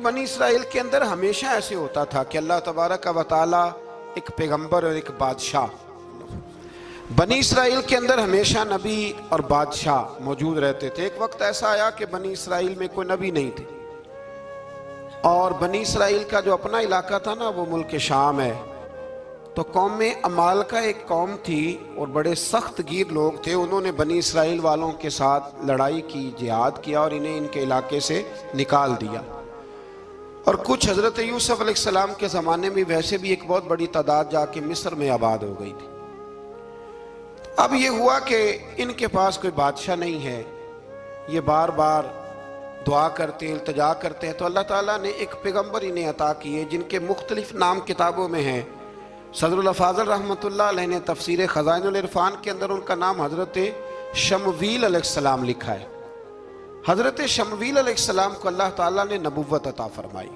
बनी इसराइल के अंदर हमेशा ऐसे होता था कि अल्लाह तबारक व तआला एक पैगंबर और एक बादशाह, बनी इसराइल के अंदर हमेशा नबी और बादशाह मौजूद रहते थे। एक वक्त ऐसा आया कि बनी इसराइल में कोई नबी नहीं थे और बनी इसराइल का जो अपना इलाका था ना वो मुल्क शाम है। तो कौम में अमाल का एक कौम थी और बड़े सख्त गिर लोग थे। उन्होंने बनी इसराइल वालों के साथ लड़ाई की, जिहाद किया और इन्हें इनके इलाके से निकाल दिया। और कुछ हज़रत यूसुफ अलैहिस्सलाम के ज़माने में वैसे भी एक बहुत बड़ी तादाद जाके मिस्र में आबाद हो गई थी। अब ये हुआ कि इनके पास कोई बादशाह नहीं है, ये बार बार दुआ करते हैं, इल्तिजा करते हैं। तो अल्लाह ताला ने एक पैगंबर इन्हें अता किए जिनके मुख्तलिफ नाम किताबों में हैं। सदरुल अफाज़ल रहमतुल्लाह अलैह ने तफसीर ख़ज़ाइनुल इरफ़ान के अंदर उनका नाम हज़रत शमवील अलैहिस्सलाम लिखा है। हज़रत शमवील अलैहिस्सलाम को अल्लाह ताला ने नबुव्वत अता फरमाई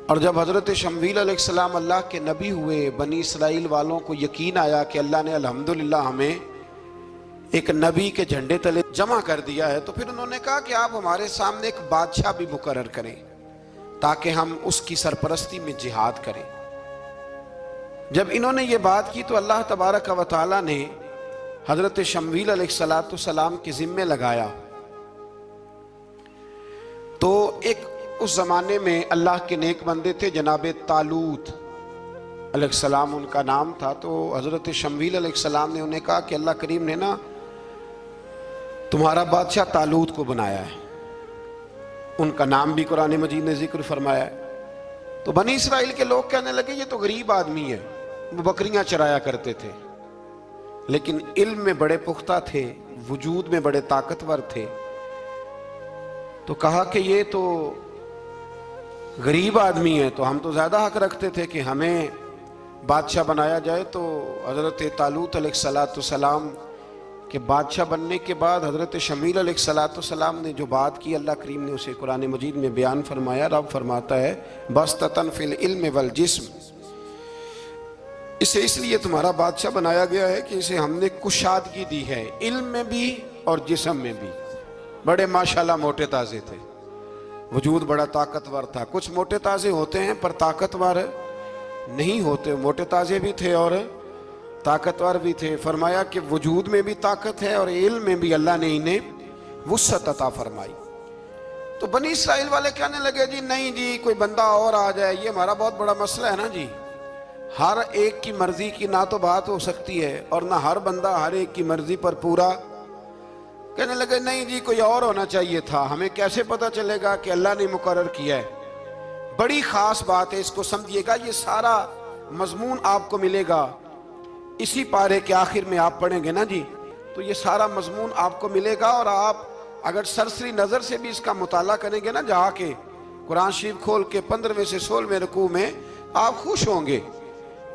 और जब हज़रत शमवील अलैहिस्सलाम अल्लाह के नबी हुए, बनी इसराइल वालों को यकीन आया कि अल्लाह ने अल्हम्दुलिल्लाह हमें एक नबी के झंडे तले जमा कर दिया है। तो फिर उन्होंने कहा कि आप हमारे सामने एक बादशाह भी मुकर्रर करें ताकि हम उसकी सरपरस्ती में जिहाद करें। जब इन्होंने ये बात की तो अल्लाह तबारक व तआला ने हज़रत शमवील अलैहिस्सलाम के ज़िम्मे लगाया। तो एक उस ज़माने में अल्लाह के नेक बंदे थे, जनाब तालूत अलैहिस्सलाम उनका नाम था। तो हज़रत शमवील अलैहिस्सलाम ने उन्हें कहा कि अल्लाह करीम ने ना तुम्हारा बादशाह तालूत को बनाया है। उनका नाम भी कुरान मजीद ने जिक्र फरमाया है। तो बनी इसराइल के लोग कहने लगे ये तो गरीब आदमी है, वो बकरियां चराया करते थे लेकिन इल्म में बड़े पुख्ता थे, वजूद में बड़े ताकतवर थे। तो कहा कि ये तो गरीब आदमी है, तो हम तो ज़्यादा हक रखते थे कि हमें बादशाह बनाया जाए। तो हज़रत तालूत अलैहिस्सलाम के बादशाह बनने के बाद हज़रत शमील अलैहिस्सलाम ने जो बात की, अल्लाह करीम ने उसे कुरान मजीद में बयान फरमाया। रब फरमाता है बस्ततन फिल इल्म वल जिस्म, इसे इसलिए तुम्हारा बादशाह बनाया गया है कि इसे हमने कुशादगी दी है, इल्म में भी और जिस्म में भी। बड़े माशाल्लाह मोटे ताज़े थे, वजूद बड़ा ताकतवर था। कुछ मोटे ताज़े होते हैं पर ताकतवर नहीं होते, मोटे ताज़े भी थे और ताकतवर भी थे। फरमाया कि वजूद में भी ताकत है और इल्म में भी अल्लाह ने इन्हें वुस्अत अता फरमाई। तो बनी इसराइल वाले कहने लगे जी नहीं जी कोई बंदा और आ जाए, ये हमारा बहुत बड़ा मसला है ना जी। हर एक की मर्जी की ना तो बात हो सकती है और ना हर बंदा हर एक की मर्जी पर पूरा। कहने लगे नहीं जी कोई और होना चाहिए था, हमें कैसे पता चलेगा कि अल्लाह ने मुकर्रर किया है। बड़ी खास बात है, इसको समझिएगा। ये सारा मजमून आपको मिलेगा इसी पारे के आखिर में, आप पढ़ेंगे ना जी तो ये सारा मजमून आपको मिलेगा। और आप अगर सरसरी नज़र से भी इसका मुताला करेंगे ना, जाके कुरान शरीफ खोल के 15वें से 16वें रुकू में, आप खुश होंगे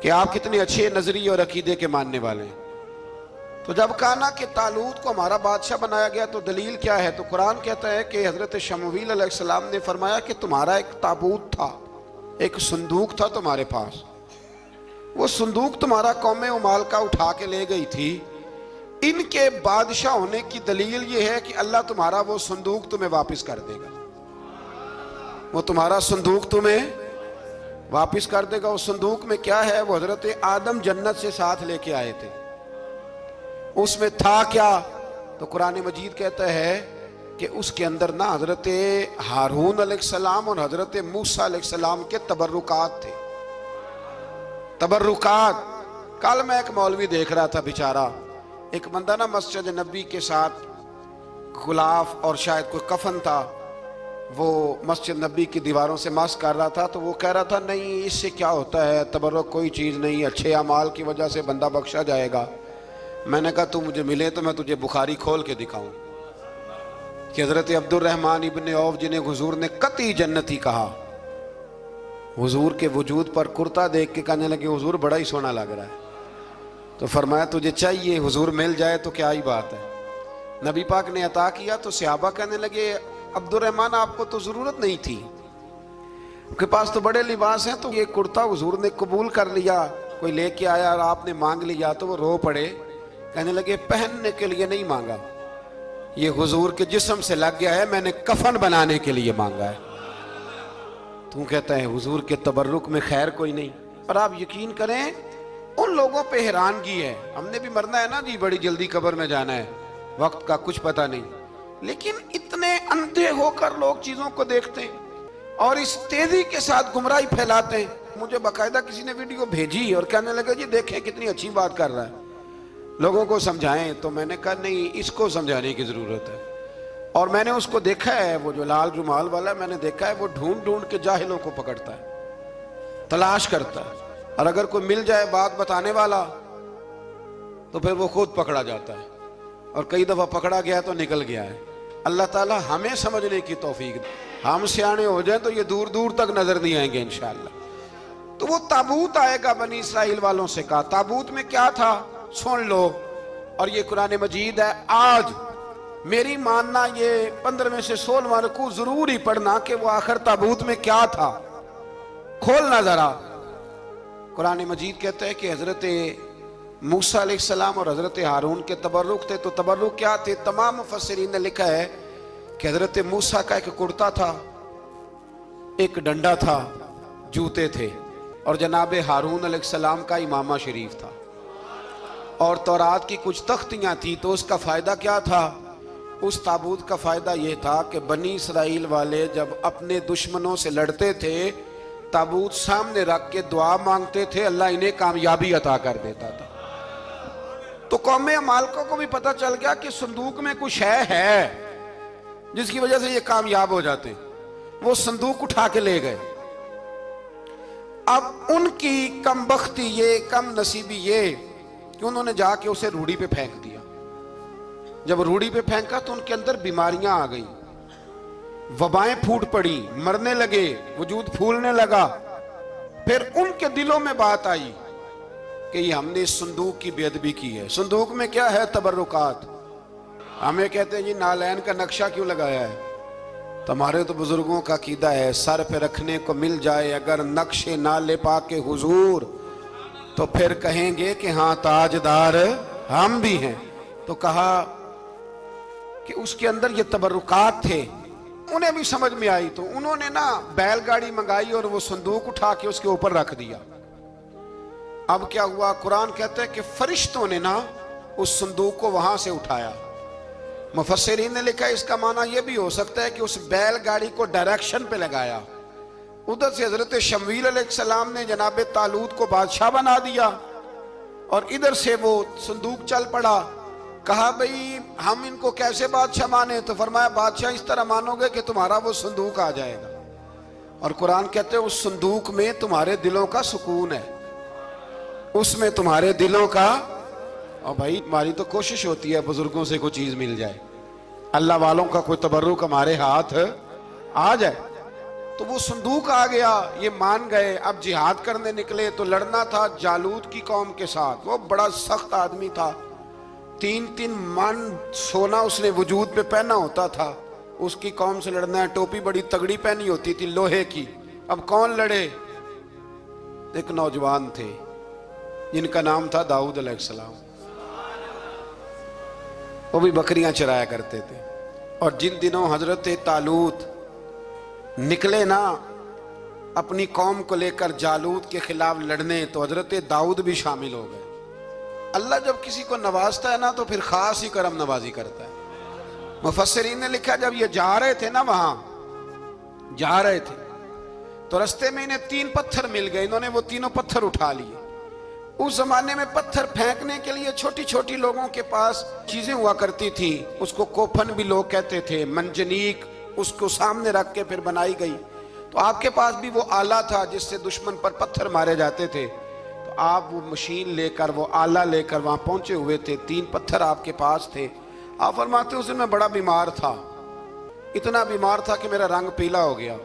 कि आप कितने अच्छे नजरिए और अकीदे के मानने वाले हैं। तो जब कहा ना कि तालूत को हमारा बादशाह बनाया गया तो दलील क्या है, तो कुरान कहता है कि हज़रत शमवील अलैहिस्सलाम ने फरमाया कि तुम्हारा एक ताबूत था, एक संदूक था तुम्हारे पास, वो संदूक तुम्हारा कौम उमाल का उठा के ले गई थी। इनके बादशाह होने की दलील ये है कि अल्लाह तुम्हारा वो संदूक तुम्हें वापस कर देगा, वो तुम्हारा संदूक तुम्हें वापस कर देगा। उस संदूक में क्या है, वो हज़रत आदम जन्नत से साथ लेके आए थे, उसमें था क्या, तो कुरान मजीद कहता है कि उसके अंदर ना हज़रत हारून अलैहिस्सलाम और हज़रत मूसा अलैहिस्सलाम के तबर्रुकात थे। तबर्रुकात, कल मैं एक मौलवी देख रहा था, बेचारा एक बंदा ना मस्जिद नबी के साथ गुलाफ और शायद कोई कफन था, वो मस्जिद नबी की दीवारों से मस कर रहा था। तो वो कह रहा था नहीं इससे क्या होता है, तबर्रुक कोई चीज़ नहीं, अच्छे अमाल की वजह से बंदा बख्शा जाएगा। मैंने कहा तू मुझे मिले तो मैं तुझे बुखारी खोल के दिखाऊं कि हज़रत अब्दुर्रहमान इब्न औफ जिन्हें हुजूर ने कती जन्नती कहा, हुजूर के वजूद पर कुर्ता देख के कहने लगे हुजूर बड़ा ही सोना लग रहा है। तो फरमाया तुझे चाहिए, हुजूर मिल जाए तो क्या ही बात है। नबी पाक ने अता किया तो सहाबा कहने लगे अब्दुर्रहमान आपको तो ज़रूरत नहीं थी, आपके पास तो बड़े लिबास हैं, तो ये कुर्ता हुजूर ने कबूल कर लिया, कोई लेके आया और आपने मांग लिया। तो वो रो पड़े, कहने लगे पहनने के लिए नहीं मांगा, ये हुजूर के जिस्म से लग गया है, मैंने कफन बनाने के लिए मांगा है। तू कहता है हुजूर के तबर्रुक में खैर कोई नहीं। और आप यकीन करें उन लोगों पे हैरानगी है, हमने भी मरना है ना जी, बड़ी जल्दी कब्र में जाना है, वक्त का कुछ पता नहीं, लेकिन इतने अंधे होकर लोग चीजों को देखते हैं और इस तेजी के साथ गुमराही फैलाते हैं। मुझे बाकायदा किसी ने वीडियो भेजी और कहने लगा जी देखें कितनी अच्छी बात कर रहा है, लोगों को समझाएं। तो मैंने कहा नहीं, इसको समझाने की जरूरत है। और मैंने उसको देखा है, वो जो लाल रुमाल वाला, मैंने देखा है वो ढूंढ ढूंढ के जाहिलों को पकड़ता है, तलाश करता है, और अगर कोई मिल जाए बात बताने वाला तो फिर वो खुद पकड़ा जाता है। और कई दफा पकड़ा गया तो निकल गया है। अल्लाह ताला हमें समझने की तौफीक दे, हम सियाने हो जाएं तो ये दूर दूर तक नजर नहीं आएंगे इंशाअल्लाह। तो वो ताबूत आएगा, बनी इसराइल वालों से कहा ताबूत में क्या था सुन लो, और ये कुरान मजीद है। आज मेरी मानना ये 15 में से 16वां रुकू जरूर ही पढ़ना कि वो आखिर ताबूत में क्या था, खोलना जरा। कुरान मजीद कहते हैं कि हजरत मूसा अलैहिस्सलाम और हजरत हारून के तबर्रुक थे। तो तबर्रुक क्या थे? तमाम मुफस्सिरीन ने लिखा है कि हजरत मूसा का एक कुर्ता था, एक डंडा था, जूते थे, और जनाब हारून अलैहिस्सलाम का इमामा शरीफ था, और तौरात की कुछ तख्तियां थी। तो उसका फायदा क्या था? उस ताबूत का फायदा यह था कि बनी इसराइल वाले जब अपने दुश्मनों से लड़ते थे, ताबूत सामने रख के दुआ मांगते थे, अल्लाह इन्हें कामयाबी अता कर देता था। तो कौम अमालकों को भी पता चल गया कि संदूक में कुछ है जिसकी वजह से ये कामयाब हो जाते। वो संदूक उठा के ले गए। अब उनकी कमबख्ती ये, कम नसीबी ये कि उन्होंने जाके उसे रूढ़ी पे फेंक दिया। जब रूढ़ी पे फेंका तो उनके अंदर बीमारियां आ गई, वबाएं फूट पड़ी, मरने लगे, वजूद फूलने लगा। फिर उनके दिलों में बात आई कि ये हमने इस संदूक की बेअदबी की है। संदूक में क्या है? तबर्रुकात। हमें कहते हैं जी नालैन का नक्शा क्यों लगाया है? तुम्हारे तो बुजुर्गों का कीदा है, सर पे रखने को मिल जाए अगर नक्शे नाले पाके हुजूर, तो फिर कहेंगे कि हाँ ताजदार हम भी हैं। तो कहा कि उसके अंदर ये तबर्रुकात थे। उन्हें भी समझ में आई तो उन्होंने ना बैलगाड़ी मंगाई और वो संदूक उठा के उसके ऊपर रख दिया। अब क्या हुआ? कुरान कहते हैं कि फरिश्तों ने ना उस संदूक को वहां से उठाया। मुफस्सिरीन ने लिखा इसका माना यह भी हो सकता है कि उस बैलगाड़ी को डायरेक्शन पे लगाया। उधर से हजरत शमूएल अलैहिस्सलाम ने जनाब तालूत को बादशाह बना दिया और इधर से वो संदूक चल पड़ा। कहा भाई हम इनको कैसे बादशाह माने? तो फरमाया बादशाह इस तरह मानोगे कि तुम्हारा वो संदूक आ जाएगा। और कुरान कहते हैं उस संदूक में तुम्हारे दिलों का सुकून है, उसमें तुम्हारे दिलों का। और भाई हमारी तो कोशिश होती है बुजुर्गों से कोई चीज मिल जाए, अल्लाह वालों का कोई तबर्रुक हमारे हाथ आ जाए। तो वो संदूक आ गया, ये मान गए। अब जिहाद करने निकले तो लड़ना था जालूत की कौम के साथ। वो बड़ा सख्त आदमी था, 3-3 मन सोना उसने वजूद पे पहना होता था। उसकी कौम से लड़ना है, टोपी बड़ी तगड़ी पहनी होती थी लोहे की। अब कौन लड़े? एक नौजवान थे जिनका नाम था दाऊद अलैहिस्सलाम। वो भी बकरियां चराया करते थे। और जिन दिनों हजरत तालूत निकले ना अपनी कौम को लेकर जालूत के खिलाफ लड़ने, तो हजरत दाऊद भी शामिल हो गए। अल्लाह जब किसी को नवाजता है ना तो फिर खास ही करम नवाजी करता है। मुफस्सिरीन ने लिखा जब ये जा रहे थे ना, वहां जा रहे थे तो रास्ते में इन्हें 3 पत्थर मिल गए। इन्होंने वो तीनों पत्थर उठा लिए। उस जमाने में पत्थर फेंकने के लिए छोटी छोटी लोगों के पास चीजें हुआ करती थी, उसको कोफन भी लोग कहते थे, मंजनीक, उसको सामने रख के फिर बनाई गई। तो आपके पास भी वो आला था जिससे दुश्मन पर पत्थर मारे जाते थे। तो आप वो मशीन लेकर, वो आला लेकर वहां पहुंचे हुए थे। 3 पत्थर आपके पास थे। आप फरमाते उस दिन मैं बड़ा बीमार था, इतना बीमार था कि मेरा रंग पीला हो गया।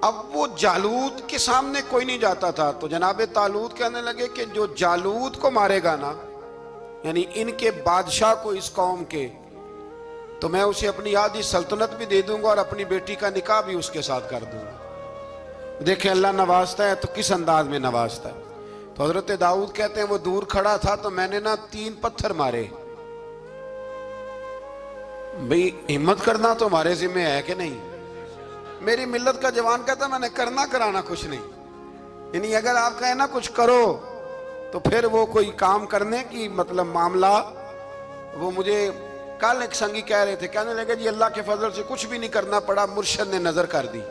अब वो जालूत के सामने कोई नहीं जाता था। तो जनाब तालूत कहने लगे कि जो जालूत को मारेगा ना, यानी इनके बादशाह को इस कौम के, तो मैं उसे अपनी आधी सल्तनत भी दे दूंगा और अपनी बेटी का निकाह भी उसके साथ कर दूंगा। देखें अल्लाह नवाजता है तो किस अंदाज में नवाजता है। तो हजरत दाऊद कहते हैं वो दूर खड़ा था तो मैंने ना 3 पत्थर मारे। भाई हिम्मत करना तो हमारे जिम्मे है कि नहीं? मेरी मिल्लत का जवान कहता मैंने करना कराना कुछ नहीं, यानी अगर आप कहें ना कुछ करो तो फिर वो कोई काम करने की मतलब मामला। वो मुझे कल एक संगी कह रहे थे, कहने लगे जी अल्लाह के फजल से कुछ भी नहीं करना पड़ा, मुर्शद ने नजर कर दी।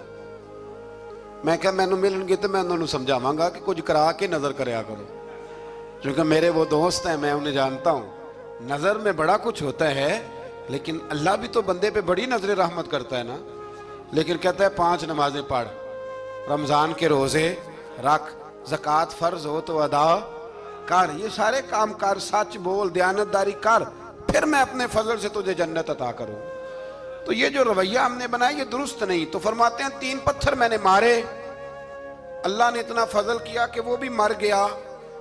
मैं क्या मैनू मिलनगे तो मैं उन्होंने समझावांगा कि कुछ करा के नजर करया करो, क्योंकि मेरे वो दोस्त हैं, मैं उन्हें जानता हूँ। नजर में बड़ा कुछ होता है, लेकिन अल्लाह भी तो बंदे पे बड़ी नजर रहमत करता है ना। लेकिन कहता है 5 नमाजें पढ़, रमजान के रोजे रख, ज़कात फर्ज हो तो अदा कर, ये सारे काम कर, सच बोल, दयानतदारी कर, फिर मैं अपने फजल से तुझे जन्नत अता करूं। तो ये जो रवैया हमने बनाया ये दुरुस्त नहीं। तो फरमाते हैं 3 पत्थर मैंने मारे, अल्लाह ने इतना फजल किया कि वो भी मर गया,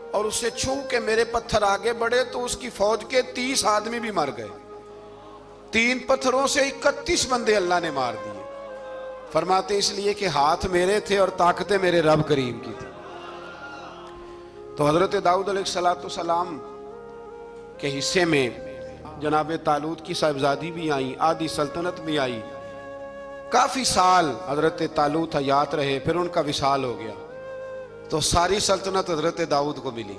और उससे छू के मेरे पत्थर आगे बढ़े तो उसकी फौज के 30 आदमी भी मर गए। 3 पत्थरों से 31 बंदे अल्लाह ने मार दिए। फरमाते इसलिए कि हाथ मेरे थे और ताकतें मेरे रब करीम की थी। तो हजरत दाऊद अलैहिस्सलाम के हिस्से में जनाब तालूत की साहिबजादी भी आई, आधी सल्तनत भी आई। काफी साल हजरत तालूत हयात रहे, फिर उनका विसाल हो गया, तो सारी सल्तनत हजरत दाऊद को मिली,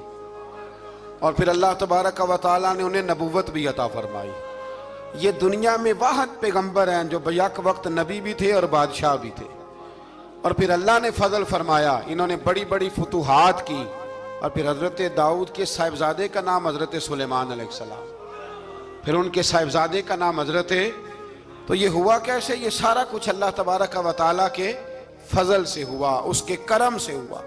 और फिर अल्लाह तबारक व तआला ने उन्हें नबूवत भी अता फरमाई। ये दुनिया में वाहद पैगंबर हैं जो बैक वक्त नबी भी थे और बादशाह भी थे। और फिर अल्लाह ने फजल फरमाया, इन्होंने बड़ी बड़ी फुतूहात की। और फिर हजरत दाऊद के साहिबजादे का नाम हजरत सुलेमान अलैहिस्सलाम, फिर उनके साहिबजादे का नाम हजरत। तो ये हुआ कैसे? ये सारा कुछ अल्लाह तबारक व तआला के फजल से हुआ, उसके करम से हुआ।